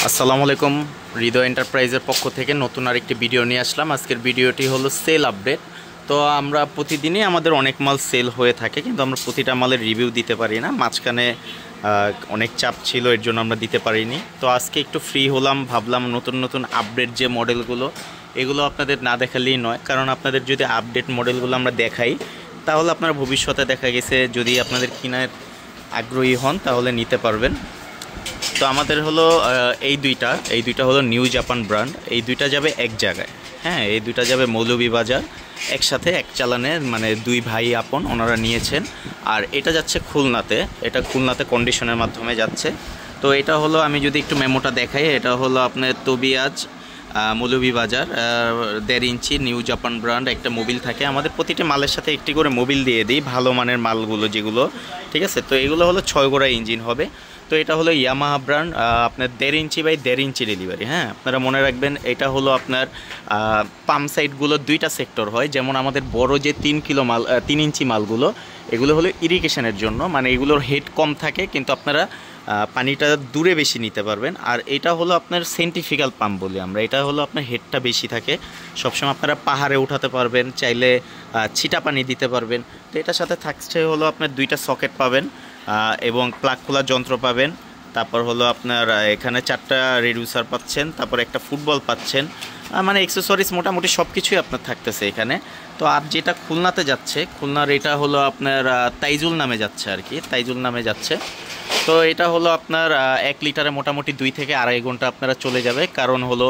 আসসালামু আলাইকুম। হৃদয় এন্টারপ্রাইজের পক্ষ থেকে নতুন আরেকটি ভিডিও নিয়ে আসলাম। আজকের ভিডিওটি হলো সেল আপডেট। তো আমরা প্রতিদিনই আমাদের অনেক মাল সেল হয়ে থাকে, কিন্তু আমরা প্রতিটা মালের রিভিউ দিতে পারি না। মাঝখানে অনেক চাপ ছিল, এর জন্য আমরা দিতে পারিনি। তো আজকে একটু ফ্রি হলাম, ভাবলাম নতুন নতুন আপডেট যে মডেলগুলো, এগুলো আপনাদের না দেখালেই নয়। কারণ আপনাদের যদি আপডেট মডেলগুলো আমরা দেখাই, তাহলে আপনারা ভবিষ্যতে দেখা গেছে যদি আপনাদের কেনার আগ্রহী হন তাহলে নিতে পারবেন। তো আমাদের হলো এই দুইটা হলো নিউ জাপান ব্র্যান্ড। এই দুইটা যাবে এক জায়গায়, হ্যাঁ, এই দুইটা যাবে মৌলভীবাজার একসাথে, এক চালানে, মানে দুই ভাই আপন ওনারা নিয়েছেন। আর এটা যাচ্ছে খুলনাতে, এটা খুলনাতে কন্ডিশনের মাধ্যমে যাচ্ছে। তো এটা হলো, আমি যদি একটু মেমোটা দেখাই, এটা হলো আপনার তবিয়াজ মৌলভীবাজার 1.5 ইঞ্চি নিউ জাপান ব্র্যান্ড একটা মোবিল থাকে। আমাদের প্রতিটি মালের সাথে একটি করে মোবিল দিয়ে দিই, ভালো মানের মালগুলো যেগুলো, ঠিক আছে। তো এগুলো হলো 6 গোড়া ইঞ্জিন হবে। তো এটা হলো ইয়ামাহা ব্র্যান্ড, আপনার 1.5 ইঞ্চি বাই 1.5 ইঞ্চি ডেলিভারি। হ্যাঁ, আপনারা মনে রাখবেন, এটা হলো আপনার পাম্প সাইডগুলো দুইটা সেক্টর হয়। যেমন আমাদের বড় যে 3 ইঞ্চি মালগুলো, এগুলো হলো ইরিগেশনের জন্য, মানে এগুলোর হেড কম থাকে, কিন্তু আপনারা পানিটা দূরে বেশি নিতে পারবেন। আর এটা হলো আপনার সেন্ট্রিফিউগাল পাম্প বলি আমরা, এটা হলো আপনার হেডটা বেশি থাকে, সবসময় আপনারা পাহাড়ে উঠাতে পারবেন, চাইলে ছিটা পানি দিতে পারবেন। তো এটার সাথে থাকছে হলো আপনার 2টা সকেট পাবেন এবং প্লাগ খোলার যন্ত্র পাবেন। তারপর হলো আপনার এখানে 4টা রিডিউসার পাচ্ছেন, তারপর একটা ফুটবল পাচ্ছেন, মানে অ্যাক্সেসরিজ মোটামুটি সব কিছুই আপনার থাকতেছে এখানে। তো আর যেটা খুলনাতে যাচ্ছে, খুলনার এটা হলো আপনার তাইজুল নামে যাচ্ছে আর কি, তাইজুল নামে যাচ্ছে। তো এটা হলো আপনার 1 লিটারে মোটামুটি 2 থেকে আড়াই ঘন্টা আপনারা চলে যাবে। কারণ হলো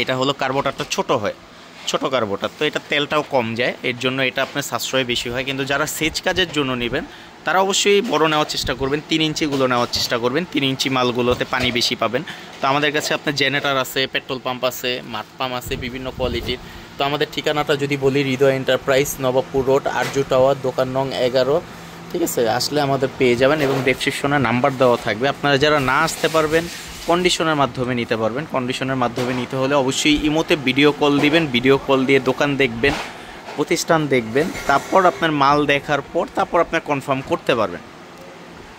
এটা হলো কার্বোরেটরটা ছোট হয়, ছোট কার্বোরেটর, তো এটা তেলটাও কম যায়, এর জন্য এটা আপনার সাশ্রয় বেশি হয়। কিন্তু যারা সেচ কাজের জন্য নেবেন তারা অবশ্যই বড় নেওয়ার চেষ্টা করবেন, 3 ইঞ্চিগুলো নেওয়ার চেষ্টা করবেন। 3 ইঞ্চি মালগুলোতে পানি বেশি পাবেন। তো আমাদের কাছে আপনার জেনারেটর আছে, পেট্রোল পাম্প আছে, মাঠ পাম্প আছে বিভিন্ন কোয়ালিটির। তো আমাদের ঠিকানাটা যদি বলি, Hridoy enterprise, Nawabpur road, Arzu tower, দোকান নং 11, ঠিক আছে। আসলে আমাদের পেয়ে যাবেন এবং ডেসক্রিপশনে নাম্বার দেওয়া থাকবে। আপনারা যারা না আসতে পারবেন, কন্ডিশনের মাধ্যমে নিতে পারবেন। কন্ডিশনের মাধ্যমে নিতে হলে অবশ্যই ইমোতে ভিডিও কল দিবেন, ভিডিও কল দিয়ে দোকান দেখবেন, প্রতিষ্ঠান দেখবেন, তারপর আপনার মাল দেখার পর তারপর আপনার কনফার্ম করতে পারবেন।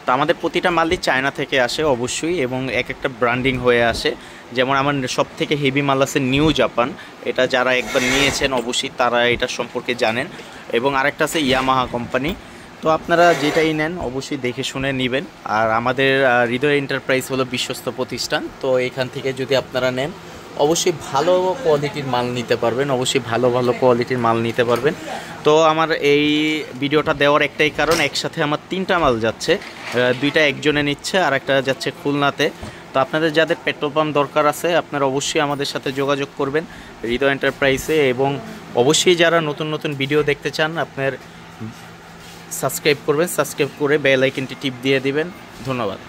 তো আমাদের প্রতিটা মালই চায়না থেকে আসে অবশ্যই, এবং এক একটা ব্র্যান্ডিং হয়ে আসে। যেমন আমার সব থেকে হেভি মাল আছে নিউ জাপান, এটা যারা একবার নিয়েছেন অবশ্যই তারা এটা সম্পর্কে জানেন। এবং আরেকটা আছে ইয়ামাহা কোম্পানি। তো আপনারা যেটাই নেন অবশ্যই দেখে শুনে নেবেন। আর আমাদের হৃদয় এন্টারপ্রাইজ হলো বিশ্বস্ত প্রতিষ্ঠান। তো এখান থেকে যদি আপনারা নেন অবশ্যই ভালো কোয়ালিটির মাল নিতে পারবেন, অবশ্যই ভালো ভালো কোয়ালিটির মাল নিতে পারবেন। তো আমার এই ভিডিওটা দেওয়ার একটাই কারণ, একসাথে আমার 3টা মাল যাচ্ছে, 2টা একজনে নিচ্ছে আর একটা যাচ্ছে খুলনাতে। তো আপনাদের যাদের পেট্রোল পাম্প দরকার আছে, আপনারা অবশ্যই আমাদের সাথে যোগাযোগ করবেন হৃদয় এন্টারপ্রাইজে। এবং অবশ্যই যারা নতুন নতুন ভিডিও দেখতে চান, আপনার সাবস্ক্রাইব করবেন, সাবস্ক্রাইব করে বেল আইকনটি টিপ দিয়ে দিবেন। ধন্যবাদ।